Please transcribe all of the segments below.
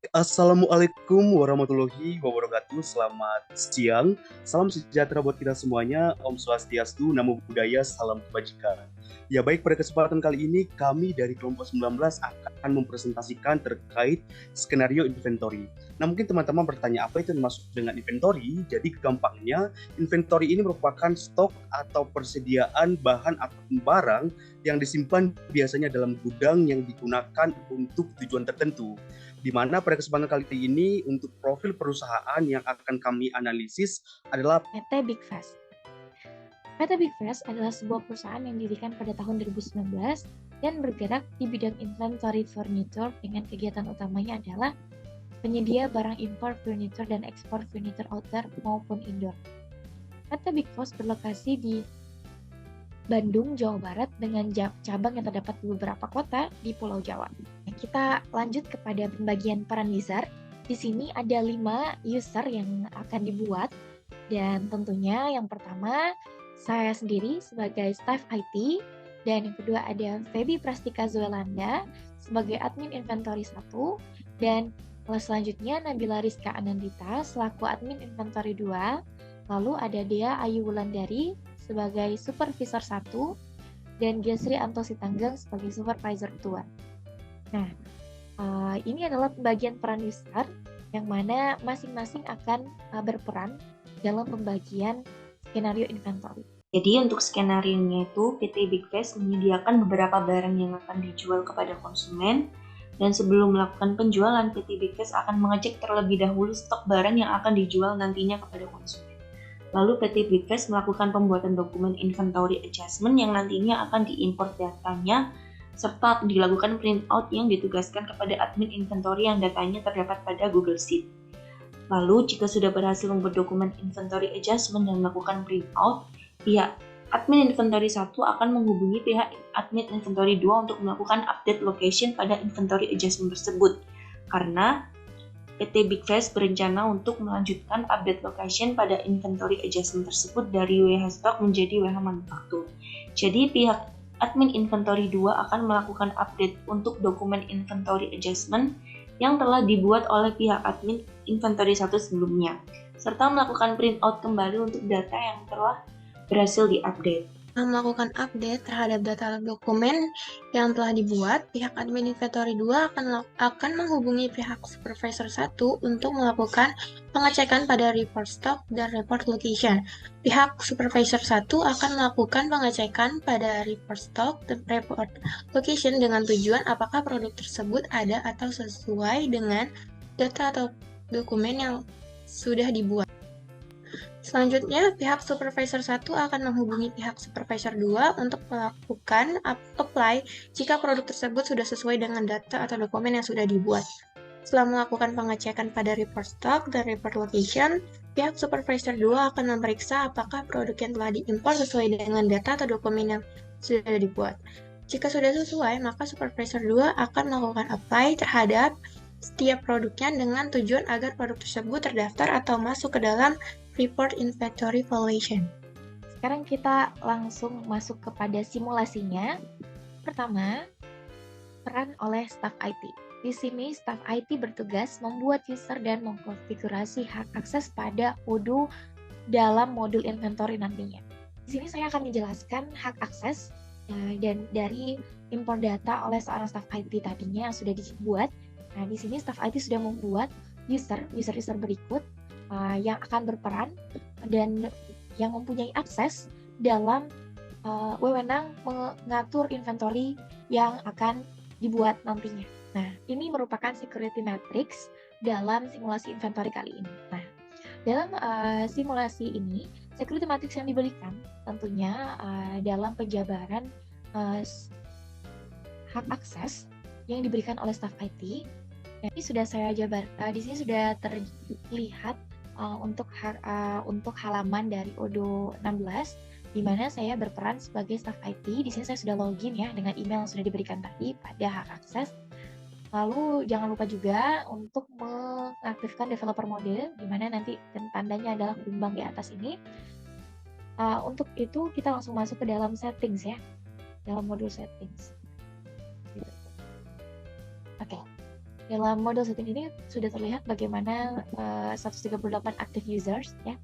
Assalamualaikum warahmatullahi wabarakatuh. Selamat siang. Salam sejahtera buat kita semuanya. Om Swastiastu, Namo Buddhaya, salam kebajikan. Ya baik, pada kesempatan kali ini kami dari kelompok 19 akan mempresentasikan terkait skenario inventory. Nah, mungkin teman-teman bertanya apa itu dimaksud dengan inventory? Jadi gampangnya, inventory ini merupakan stok atau persediaan bahan atau barang yang disimpan biasanya dalam gudang yang digunakan untuk tujuan tertentu, di mana pada kesempatan kali ini untuk profil perusahaan yang akan kami analisis adalah PT Big Fast. PT Big Fast adalah sebuah perusahaan yang didirikan pada tahun 2019 dan bergerak di bidang inventory furniture dengan kegiatan utamanya adalah penyedia barang impor furniture dan ekspor furniture outdoor maupun indoor. PT Big Fast berlokasi di Bandung, Jawa Barat dengan cabang yang terdapat di beberapa kota di Pulau Jawa. Nah, kita lanjut kepada pembagian peran user. Di sini ada 5 user yang akan dibuat, dan tentunya yang pertama saya sendiri sebagai staff IT, dan yang kedua ada Feby Prastika Zoelanda sebagai admin inventory 1, dan selanjutnya Nabila Rizka Anandita selaku admin inventory 2, lalu ada Dea Ayu Wulandari sebagai supervisor 1, dan Gesri Anto Sitanggang sebagai supervisor 2. Nah, ini adalah pembagian peran user yang mana masing-masing akan berperan dalam pembagian skenario inventory. Jadi untuk skenario-nya itu PT Big Fast menyediakan beberapa barang yang akan dijual kepada konsumen, dan sebelum melakukan penjualan PT Big Fast akan mengecek terlebih dahulu stok barang yang akan dijual nantinya kepada konsumen. Lalu PT Big Fast melakukan pembuatan dokumen inventory adjustment yang nantinya akan diimport datanya serta dilakukan print out yang ditugaskan kepada admin inventory yang datanya terdapat pada Google Sheet. Lalu jika sudah berhasil membuat dokumen inventory adjustment dan melakukan print out, pihak admin inventory 1 akan menghubungi pihak admin inventory 2 untuk melakukan update location pada inventory adjustment tersebut. Karena PT Big Fast berencana untuk melanjutkan update location pada inventory adjustment tersebut dari WH Stock menjadi WH Manufaktur. Jadi pihak admin inventory 2 akan melakukan update untuk dokumen inventory adjustment yang telah dibuat oleh pihak admin inventory 1 sebelumnya, serta melakukan print out kembali untuk data yang telah berhasil diupdate. Melakukan update terhadap data dokumen yang telah dibuat, pihak admin inventory 2 akan menghubungi pihak supervisor 1 untuk melakukan pengecekan pada report stock dan report location. Pihak supervisor 1 akan melakukan pengecekan pada report stock dan report location dengan tujuan apakah produk tersebut ada atau sesuai dengan data atau dokumen yang sudah dibuat. Selanjutnya, pihak supervisor 1 akan menghubungi pihak supervisor 2 untuk melakukan apply jika produk tersebut sudah sesuai dengan data atau dokumen yang sudah dibuat. Setelah melakukan pengecekan pada report stock dan report location, pihak supervisor 2 akan memeriksa apakah produk yang telah diimpor sesuai dengan data atau dokumen yang sudah dibuat. Jika sudah sesuai, maka supervisor 2 akan melakukan apply terhadap setiap produknya dengan tujuan agar produk tersebut terdaftar atau masuk ke dalam report inventory valuation. Sekarang kita langsung masuk kepada simulasinya. Pertama, peran oleh staf IT. Di sini staf IT bertugas membuat user dan mengkonfigurasi hak akses pada Odoo dalam modul inventory nantinya. Di sini saya akan menjelaskan hak akses dan dari impor data oleh seorang staf IT tadinya yang sudah dibuat. Nah, di sini staf IT sudah membuat user berikut yang akan berperan dan yang mempunyai akses dalam wewenang mengatur inventory yang akan dibuat nantinya. Nah, ini merupakan security matrix dalam simulasi inventory kali ini. Nah, dalam simulasi ini, security matrix yang diberikan tentunya dalam penjabaran hak akses yang diberikan oleh staf IT. Nah, ini sudah saya jabar. Di sini sudah terlihat untuk halaman dari Odoo 16, di mana saya berperan sebagai staf IT. Di sini saya sudah login ya dengan email yang sudah diberikan tadi pada hak akses. Lalu jangan lupa juga untuk mengaktifkan developer mode, di mana nanti tandanya adalah gelombang di atas ini. Untuk itu kita langsung masuk ke dalam settings ya, dalam modul settings. Gitu. Oke. Dalam model setting ini sudah terlihat bagaimana 138 active users ya.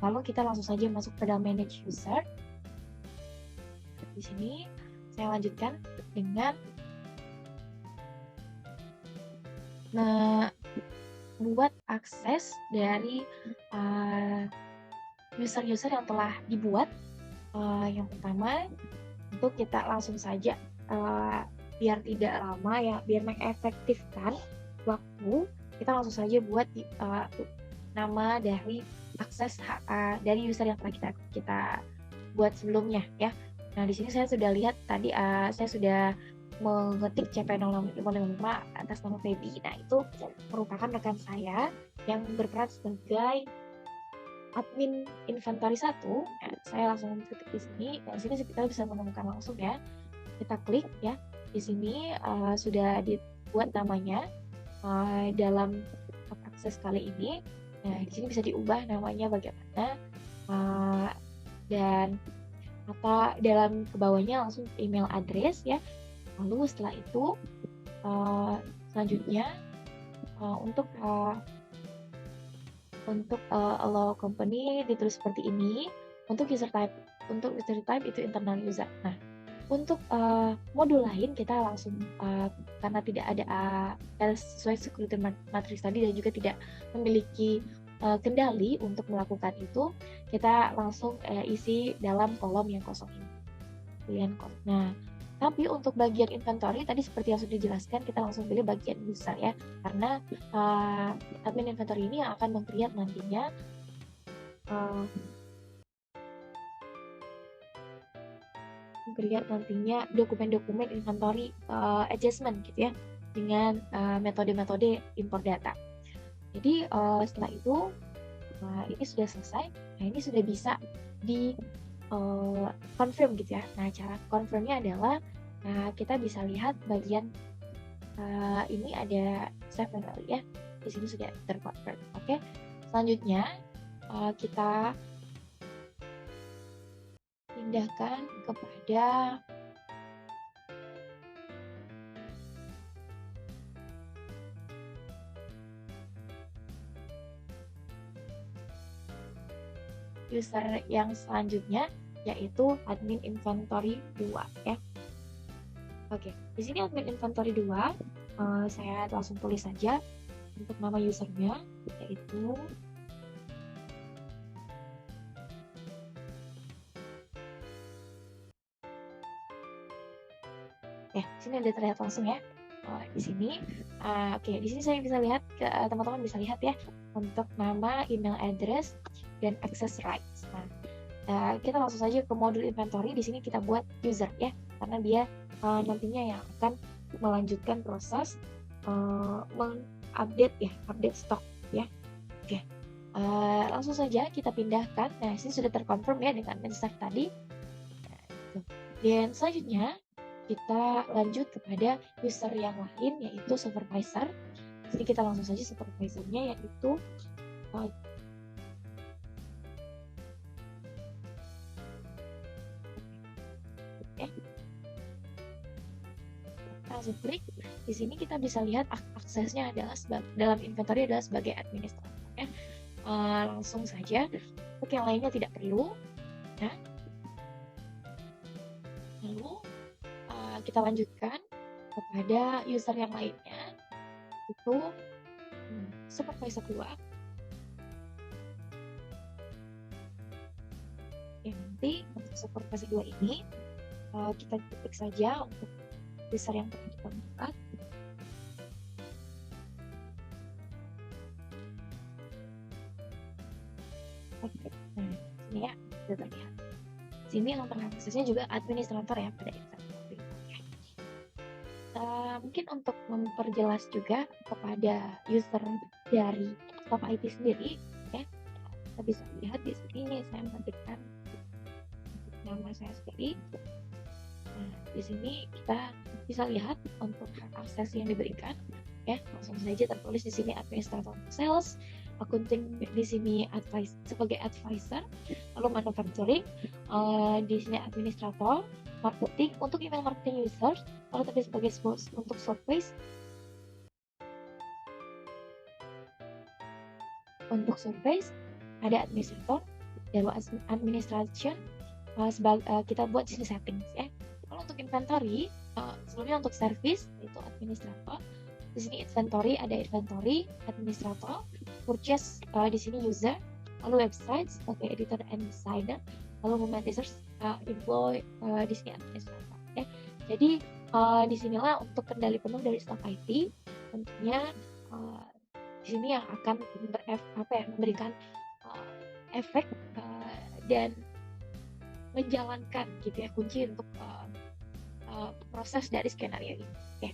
Lalu kita langsung saja masuk pada manage user. Di sini saya lanjutkan dengan membuat akses dari user-user yang telah dibuat. Yang pertama, untuk kita langsung saja biar tidak lama ya, biar mengefektifkan waktu, kita langsung saja buat nama dari akses dari user yang telah kita buat sebelumnya ya. Nah, di sini saya sudah lihat tadi saya sudah mengetik CP055 atas nama Feby. Nah, itu merupakan rekan saya yang berperan sebagai admin inventory 1. Nah, saya langsung ketik di sini. Nah, di sini kita bisa menemukan langsung ya. Kita klik ya. Di sini sudah dibuat namanya dalam akses kali ini. Nah, di sini bisa diubah namanya bagaimana dan atau dalam ke bawahnya langsung email address ya. Lalu setelah itu selanjutnya untuk allow company ditulis seperti ini. Untuk user type itu internal user. Nah, untuk modul lain kita langsung karena tidak ada sesuai security matrix tadi dan juga tidak memiliki kendali untuk melakukan itu, kita langsung isi dalam kolom yang kosong ini. Pilihan kolom. Nah, tapi untuk bagian inventory tadi seperti yang sudah dijelaskan, kita langsung pilih bagian user ya, karena admin inventory ini yang akan meng-create nantinya dokumen-dokumen inventory adjustment gitu ya, dengan metode-metode import data. Jadi setelah itu ini sudah selesai. Nah, ini sudah bisa di confirm gitu ya. Nah, cara confirmnya adalah kita bisa lihat bagian ini ada save manually ya. Di sini sudah terconfirm. Oke. Selanjutnya kita pindahkan kepada user yang selanjutnya, yaitu admin inventory 2 ya. Oke, di sini admin inventory 2 saya langsung tulis saja untuk nama usernya, yaitu di sini ada terlihat langsung ya. Di sini di sini saya bisa lihat, teman-teman bisa lihat ya, untuk nama, email address, dan access rights. Nah, kita langsung saja ke modul inventory. Di sini kita buat user ya, karena dia nantinya yang akan melanjutkan proses update stok ya. Oke, langsung saja kita pindahkan. Nah, ini sudah terkonfirm ya dengan mensave tadi. Dan selanjutnya kita lanjut kepada user yang lain, yaitu supervisor. Jadi kita langsung saja supervisornya, yaitu langsung klik. Di sini kita bisa lihat aksesnya adalah dalam inventory adalah sebagai administrator ya. Langsung saja, untuk yang lainnya tidak perlu. Nah, lalu kita lanjutkan kepada user yang lainnya, itu supervisor 2. Nanti untuk supervisor 2 ini kita ketik saja untuk user yang telah kita buat. Oke, nah ini ya sudah terlihat. Sini yang aksesnya juga administrator ya pada inventory. Mungkin untuk memperjelas juga kepada user dari Stop IT sendiri ya, kita bisa lihat di sini saya mengetikkan nama saya sendiri. Nah, di sini kita bisa lihat untuk akses yang diberikan ya, langsung saja tertulis di sini administrator sales, accounting di sini sebagai advisor, lalu manufacturing di sini administrator, marketing untuk email marketing users, kalau tadi sebagai untuk showcase Untuk surface ada administrator, lalu administration, kita buat di sini settings ya. Kalau untuk inventory, sebelumnya untuk service itu administrator. Di sini inventory ada inventory, administrator, purchase di sini user, lalu websites sebagai editor and designer, lalu managers, employee di sini administrator ya. Jadi di sinilah untuk kendali penuh dari staff IT. Tentunya di sini yang akan memberikan efek dan menjalankan gitu ya kunci untuk proses dari skenario ini. Oke.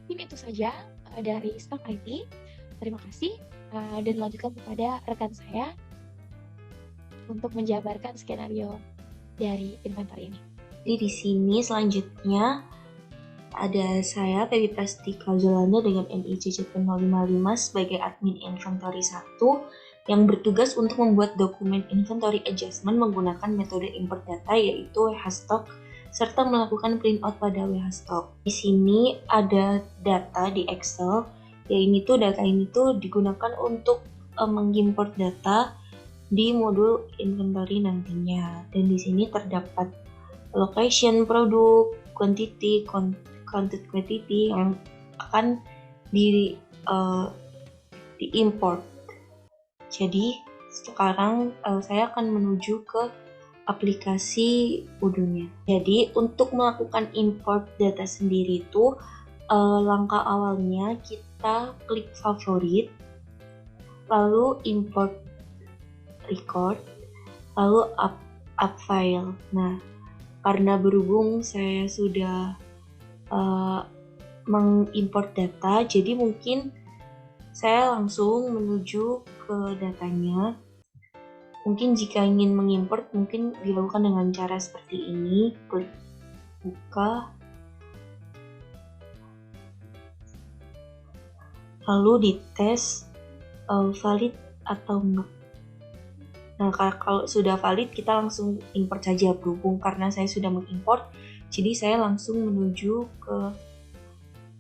Ini itu saja dari staff IT. Terima kasih dan lanjutkan kepada rekan saya untuk menjabarkan skenario dari inventory ini. Jadi di sini selanjutnya ada saya, Feby Prastika Zolanda dengan NIC CP 055 sebagai admin inventory 1 yang bertugas untuk membuat dokumen inventory adjustment menggunakan metode import data yaitu WHStock serta melakukan printout pada WHStock. Di sini ada data di Excel, data ini tuh digunakan untuk mengimport data di modul inventory nantinya. Dan di sini terdapat location, produk, quantity, counted quantity yang akan diimport. Jadi sekarang saya akan menuju ke aplikasi Udonya. Jadi untuk melakukan import data sendiri itu langkah awalnya kita klik favorit, lalu import record, lalu up file. Nah, karena berhubung saya sudah mengimport data, jadi mungkin saya langsung menuju ke datanya. Mungkin jika ingin mengimport, mungkin dilakukan dengan cara seperti ini. Klik buka, lalu dites valid atau enggak. Nah, kalau sudah valid, kita langsung import saja. Berhubung karena saya sudah mengimport, jadi saya langsung menuju ke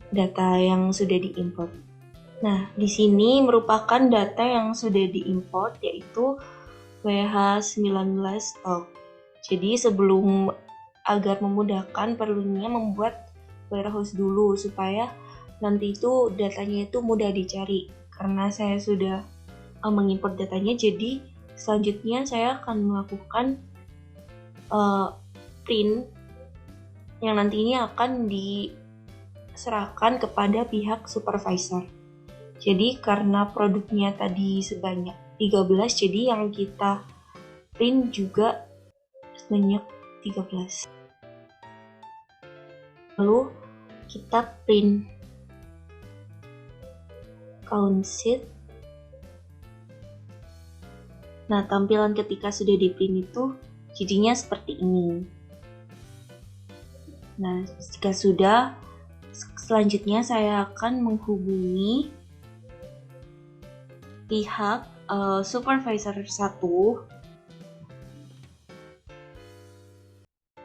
data yang sudah diimport. Nah, di sini merupakan data yang sudah diimport, yaitu WH19 stock. Jadi sebelum agar memudahkan, perlunya membuat warehouse dulu supaya nanti itu datanya itu mudah dicari. Karena saya sudah mengimport datanya, jadi selanjutnya saya akan melakukan print yang nantinya akan diserahkan kepada pihak supervisor. Jadi karena produknya tadi sebanyak 13, jadi yang kita print juga sebanyak 13. Lalu kita print count sheet. Nah, tampilan ketika sudah di print itu jadinya seperti ini. Nah, jika sudah, selanjutnya saya akan menghubungi pihak supervisor 1.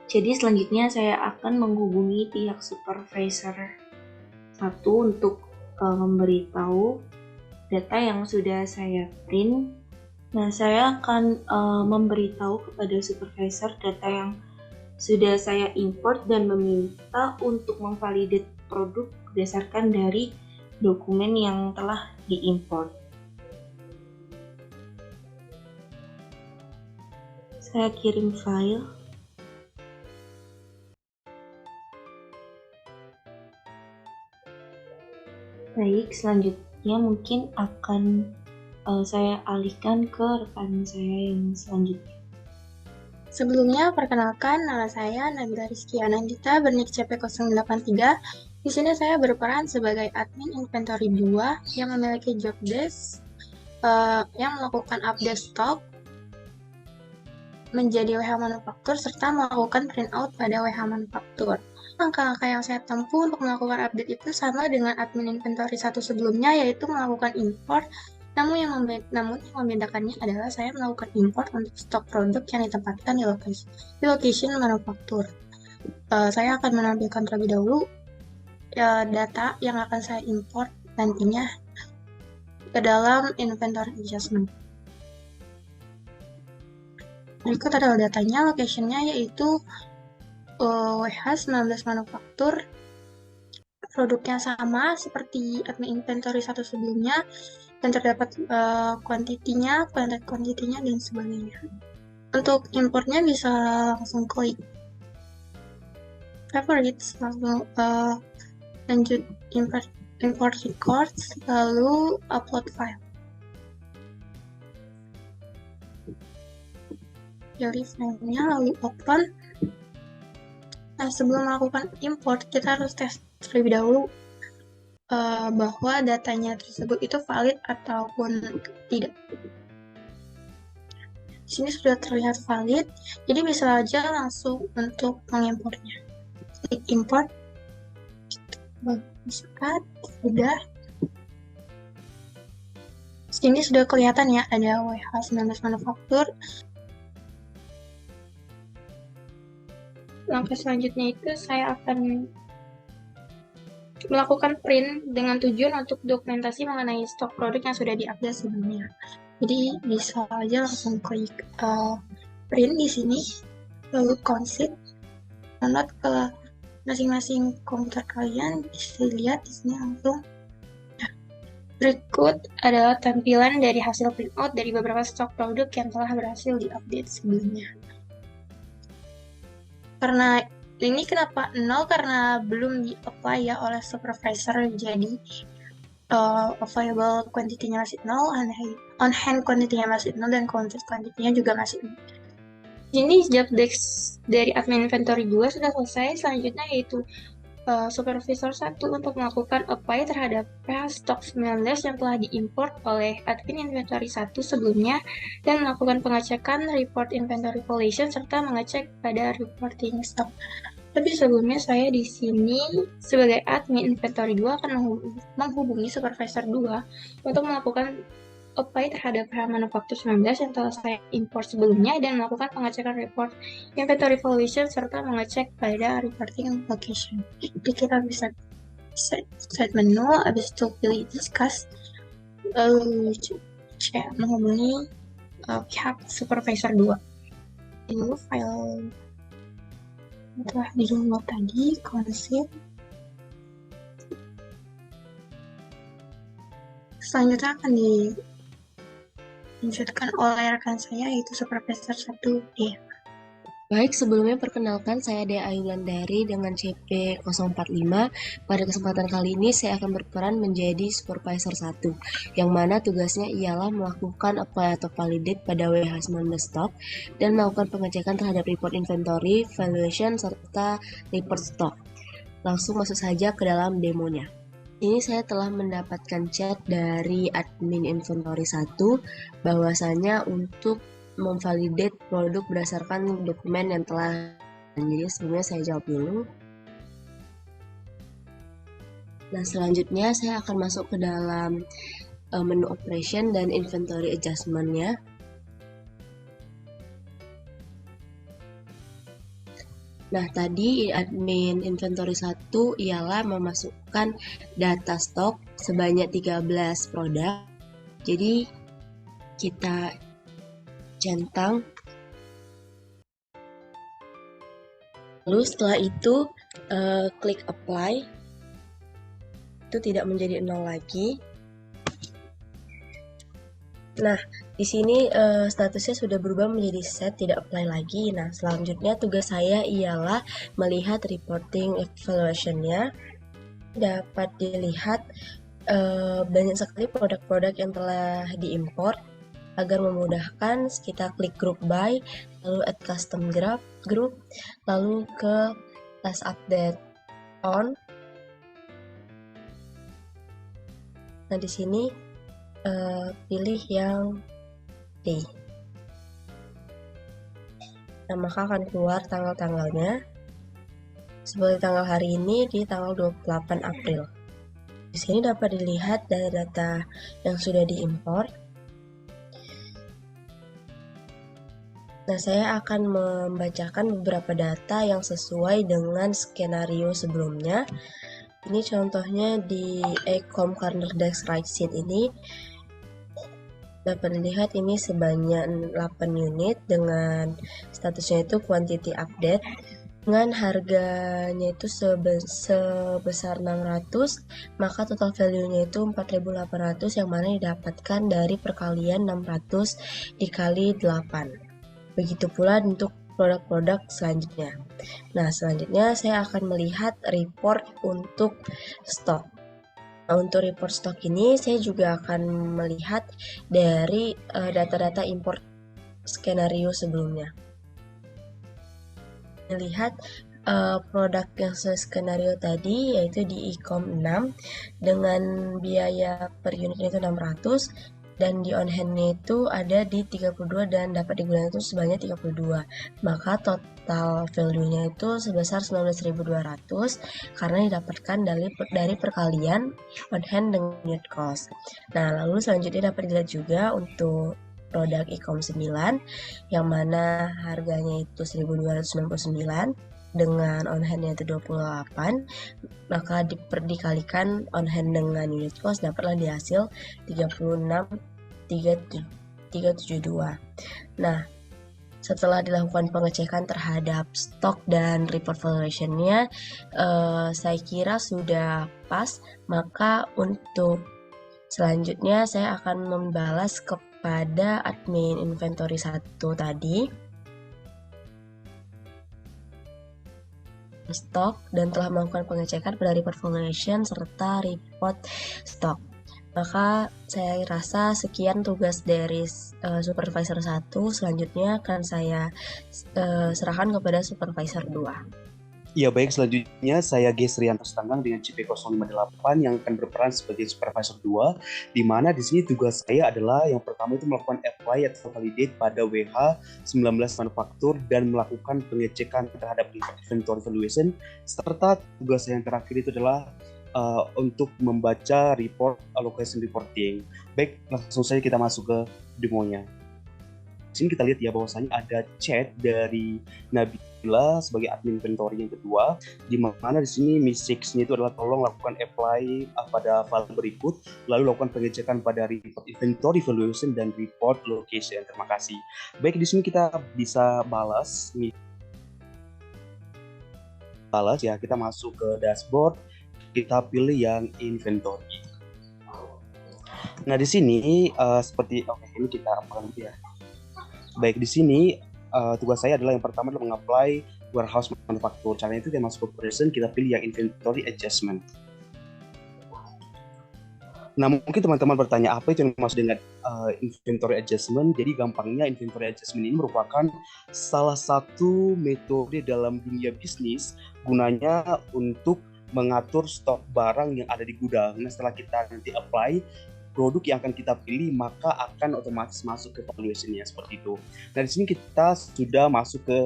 Jadi selanjutnya saya akan menghubungi pihak supervisor 1 untuk memberitahu data yang sudah saya print. Nah, saya akan memberitahu kepada supervisor data yang sudah saya import dan meminta untuk memvalidate produk berdasarkan dari dokumen yang telah diimport. Saya kirim file. Baik, selanjutnya mungkin akan saya alihkan ke rekan saya yang selanjutnya. Sebelumnya, perkenalkan nama saya Nabila Rizky Anandita bernik CP083. Di sini saya berperan sebagai admin inventory 2 yang memiliki job desk yang melakukan update stok menjadi WH manufaktur serta melakukan printout pada WH manufaktur. Langkah-langkah yang saya tempuh untuk melakukan update itu sama dengan admin inventory 1 sebelumnya, yaitu melakukan import. Namun yang membedakannya adalah saya melakukan import untuk stok produk yang ditempatkan di location manufaktur. Saya akan menampilkan terlebih dahulu data yang akan saya import nantinya ke dalam inventory adjustment. Berikut adalah datanya, location-nya yaitu WH19 manufaktur. Produknya sama seperti admin inventory 1 sebelumnya, dan terdapat kuantitinya, dan sebagainya. Untuk importnya bisa langsung klik favorites, langsung lanjut import records, lalu upload file. Pilih filenya, lalu open. Nah, sebelum melakukan import, kita harus tes terlebih dahulu bahwa datanya tersebut itu valid ataupun tidak. Di sini sudah terlihat valid, jadi bisa aja langsung untuk mengimportnya. Klik import, masukkan, sudah. Sini sudah kelihatan ya, ada WH19 manufaktur. Langkah selanjutnya itu saya akan melakukan print dengan tujuan untuk dokumentasi mengenai stok produk yang sudah diupdate sebelumnya. Jadi bisa aja langsung klik print di sini, lalu consit, download ke masing-masing komputer kalian, bisa lihat di sini langsung. Berikut adalah tampilan dari hasil printout dari beberapa stok produk yang telah berhasil diupdate sebelumnya. Karena ini kenapa 0? Karena belum di-apply ya oleh supervisor, jadi available quantity-nya masih 0, on hand quantity-nya masih 0, dan counted quantity-nya juga masih 0. Ini job desk dari admin inventory 2 sudah selesai. Selanjutnya yaitu supervisor 1 untuk melakukan apply terhadap PH stok 19 yang telah diimport oleh admin inventory 1 sebelumnya, dan melakukan pengecekan report inventory collation serta mengecek pada reporting stock. Tapi sebelumnya saya di sini sebagai admin inventory 2 akan menghubungi supervisor 2 untuk melakukan apply terhadap PH manufaktur 19 yang telah saya import sebelumnya, dan melakukan pengecekan report inventory valuation serta mengecek pada reporting location. Jadi kita bisa set menu, habis itu pilih discuss, lalu menghubungi pihak supervisor 2. Ini file telah di-download tadi, konsep. Selanjutnya akan dilanjutkan oleh rekan saya, yaitu supervisor 1D. Baik, sebelumnya perkenalkan saya Dea Ayulandari dengan CP 045. Pada kesempatan kali ini saya akan berperan menjadi supervisor 1, yang mana tugasnya ialah melakukan apply atau validate pada WH19 stock dan melakukan pengecekan terhadap report inventory, valuation, serta report stock. Langsung masuk saja ke dalam demonya. Ini saya telah mendapatkan chat dari admin inventory 1 bahwasanya untuk memvalidate produk berdasarkan dokumen yang telah. Jadi sebelumnya saya jawab dulu. Nah, selanjutnya saya akan masuk ke dalam menu operation dan inventory adjustment-nya. Nah, tadi admin inventory 1 ialah memasukkan data stok sebanyak 13 produk. Jadi kita centang. Lalu setelah itu klik apply. Itu tidak menjadi 0 lagi. Nah, di sini statusnya sudah berubah menjadi set, tidak apply lagi. Nah, selanjutnya tugas saya ialah melihat reporting evaluation-nya. Dapat dilihat banyak sekali produk-produk yang telah diimport. Agar memudahkan, kita klik group by, lalu add custom group, lalu ke last update on. Nah, di sini pilih yang D. Nah, maka akan keluar tanggal-tanggalnya. Seperti tanggal hari ini di tanggal 28 April. Di sini dapat dilihat data yang sudah diimport. Nah, saya akan membacakan beberapa data yang sesuai dengan skenario sebelumnya. Ini contohnya di Ecom Corner Desk Right Sheet ini. Dapat dilihat ini sebanyak 8 unit dengan statusnya itu quantity update dengan harganya itu sebesar 600, maka total value-nya itu 4.800 yang mana didapatkan dari perkalian 600 dikali 8. Begitu pula untuk produk-produk selanjutnya. Nah, selanjutnya saya akan melihat report untuk stok. Nah, untuk report stok ini saya juga akan melihat dari data-data import skenario sebelumnya. Melihat produk yang sesuai skenario tadi yaitu di e-com 6 dengan biaya per unitnya itu 600 dan di on hand-nya itu ada di 32 dan dapat digunakan itu sebanyak 32. Maka total value-nya itu sebesar 19.200 karena didapatkan dari perkalian on hand dengan unit cost. Nah, lalu selanjutnya dapat dilihat juga untuk produk e-com 9 yang mana harganya itu 1.299 dengan on hand-nya itu 28, maka dikalikan on hand dengan unit cost dapatlah di hasil 36.372. Nah, setelah dilakukan pengecekan terhadap stok dan report valuation-nya, saya kira sudah pas, maka untuk selanjutnya saya akan membalas kepada admin inventory 1 tadi stok dan telah melakukan pengecekan pada report valuation serta report stok. Maka saya rasa sekian tugas dari supervisor 1, selanjutnya akan saya serahkan kepada supervisor 2. Ya baik, selanjutnya saya Gesrianto Stanggang dengan CP058 yang akan berperan sebagai supervisor 2, di mana di sini tugas saya adalah yang pertama itu melakukan apply atau validate pada WH19 manufaktur dan melakukan pengecekan terhadap inventory valuation, serta tugas saya yang terakhir itu adalah untuk membaca report allocation reporting. Baik, langsung saja kita masuk ke demonya. Di sini kita lihat ya bahwasanya ada chat dari Nabila sebagai admin inventory yang kedua, di mana di sini message-nya itu adalah tolong lakukan apply pada file berikut, lalu lakukan pengecekan pada report inventory valuation dan report location. Terima kasih. Baik, di sini kita bisa balas ya, kita masuk ke dashboard, kita pilih yang inventory. Nah di sini seperti ini kita apa ya. Baik, di sini tugas saya adalah yang pertama adalah mengapply warehouse manufaktur. Caranya itu kita masuk ke operation, kita pilih yang inventory adjustment. Nah, mungkin teman-teman bertanya apa itu yang dimaksud dengan inventory adjustment. Jadi gampangnya inventory adjustment ini merupakan salah satu metode dalam dunia bisnis gunanya untuk mengatur stok barang yang ada di gudang. Nah, setelah kita nanti apply produk yang akan kita pilih, maka akan otomatis masuk ke valuation-nya seperti itu. Nah, di sini kita sudah masuk ke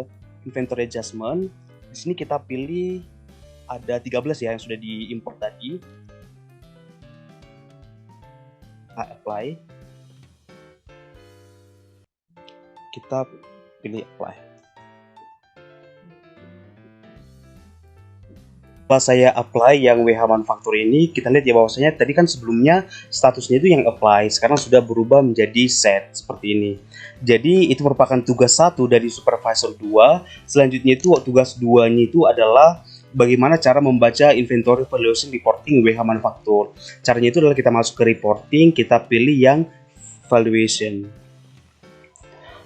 inventory adjustment. Di sini kita pilih ada 13 ya yang sudah diimport tadi. Kita apply. Kita pilih apply. Setelah saya apply yang WH manufaktur ini, kita lihat ya bahwasanya tadi kan sebelumnya statusnya itu yang apply, sekarang sudah berubah menjadi set seperti ini. Jadi itu merupakan tugas 1 dari supervisor 2. Selanjutnya itu tugas 2-nya itu adalah bagaimana cara membaca inventory valuation reporting WH manufaktur. Caranya itu adalah kita masuk ke reporting, kita pilih yang valuation.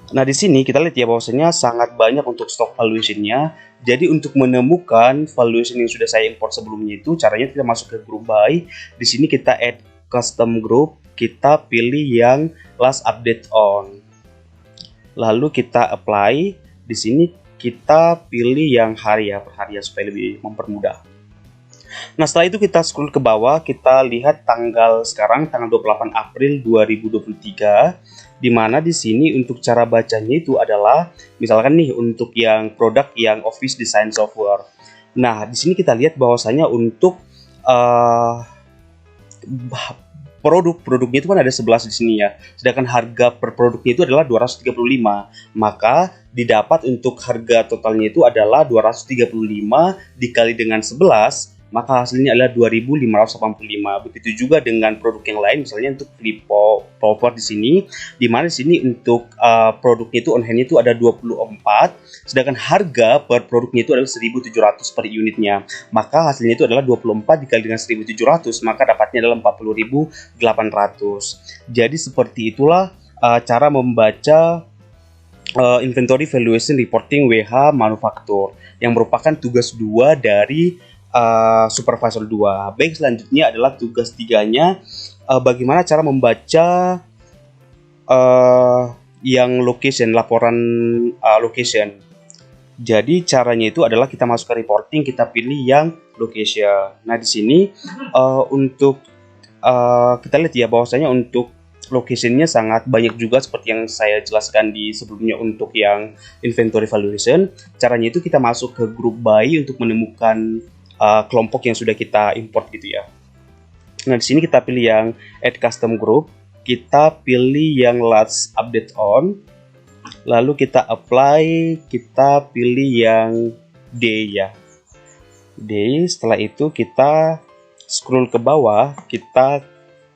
Nah di sini kita lihat ya bahwasanya sangat banyak untuk stok valuation-nya. Jadi untuk menemukan valuation yang sudah saya import sebelumnya itu caranya kita masuk ke group by. Di sini kita add custom group, kita pilih yang last update on. Lalu kita apply. Di sini kita pilih yang hari ya, per hari ya supaya lebih mempermudah. Nah setelah itu kita scroll ke bawah, kita lihat tanggal sekarang tanggal 28 April 2023. Di mana di sini untuk cara bacanya itu adalah misalkan nih untuk yang produk yang Office Design Software. Nah, di sini kita lihat bahwasanya untuk produk-produknya itu kan ada 11 di sini ya. Sedangkan harga per produknya itu adalah 235. Maka didapat untuk harga totalnya itu adalah 235 dikali dengan 11 maka hasilnya adalah 2.585. Begitu juga dengan produk yang lain, misalnya untuk Flippo Power di sini, di mana di sini untuk produknya itu on hand itu ada 24, sedangkan harga per produknya itu adalah 1.700 per unitnya. Maka hasilnya itu adalah 24 dikali dengan 1.700, maka dapatnya adalah 40.800. Jadi seperti itulah cara membaca Inventory Valuation Reporting WH Manufaktur yang merupakan tugas 2 dari Supervisor 2. Baik, selanjutnya adalah tugas 3-nya, bagaimana cara membaca yang location, laporan location. Jadi caranya itu adalah kita masuk ke reporting, kita pilih yang location. Nah, di sini untuk kita lihat ya bahwasanya untuk location-nya sangat banyak juga seperti yang saya jelaskan di sebelumnya untuk yang inventory valuation. Caranya itu kita masuk ke group by untuk menemukan kelompok yang sudah kita import gitu ya. Nah, di sini kita pilih yang add custom group, kita pilih yang last update on, lalu kita apply, kita pilih yang day ya. Day, setelah itu kita scroll ke bawah, kita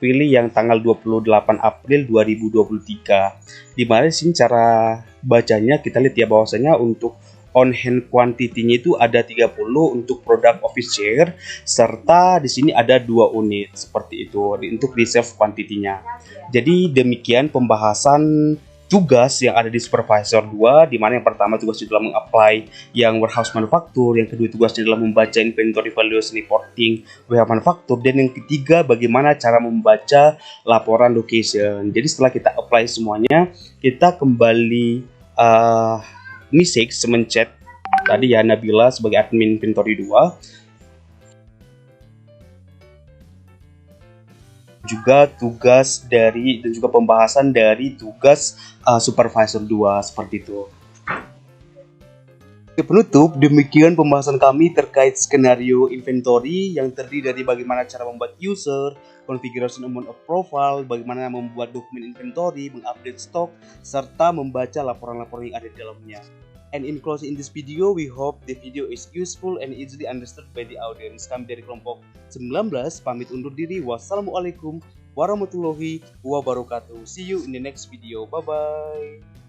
pilih yang tanggal 28 April 2023. Di mana di sini cara bacanya kita lihat ya bahwasanya untuk on hand quantity-nya itu ada 30 untuk produk office chair, serta di sini ada 2 unit seperti itu untuk reserve quantity-nya. Jadi demikian pembahasan tugas yang ada di Supervisor 2, di mana yang pertama tugasnya adalah meng-apply yang warehouse manufaktur, yang kedua tugasnya adalah membaca inventory valuation reporting warehouse manufaktur, dan yang ketiga bagaimana cara membaca laporan location. Jadi setelah kita apply semuanya, kita kembali Nisix mencet tadi ya Nabila sebagai admin inventory 2. Juga tugas dari dan juga pembahasan dari tugas Supervisor 2 seperti itu. Oke, penutup, demikian pembahasan kami terkait skenario inventory yang terdiri dari bagaimana cara membuat user, configuration amount of profile, bagaimana membuat dokumen inventory, mengupdate stok, serta membaca laporan-laporan yang ada di dalamnya. And in closing in this video, we hope the video is useful and easily understood by the audience. Kami dari kelompok 19 pamit undur diri. Wassalamualaikum warahmatullahi wabarakatuh. See you in the next video. Bye-bye.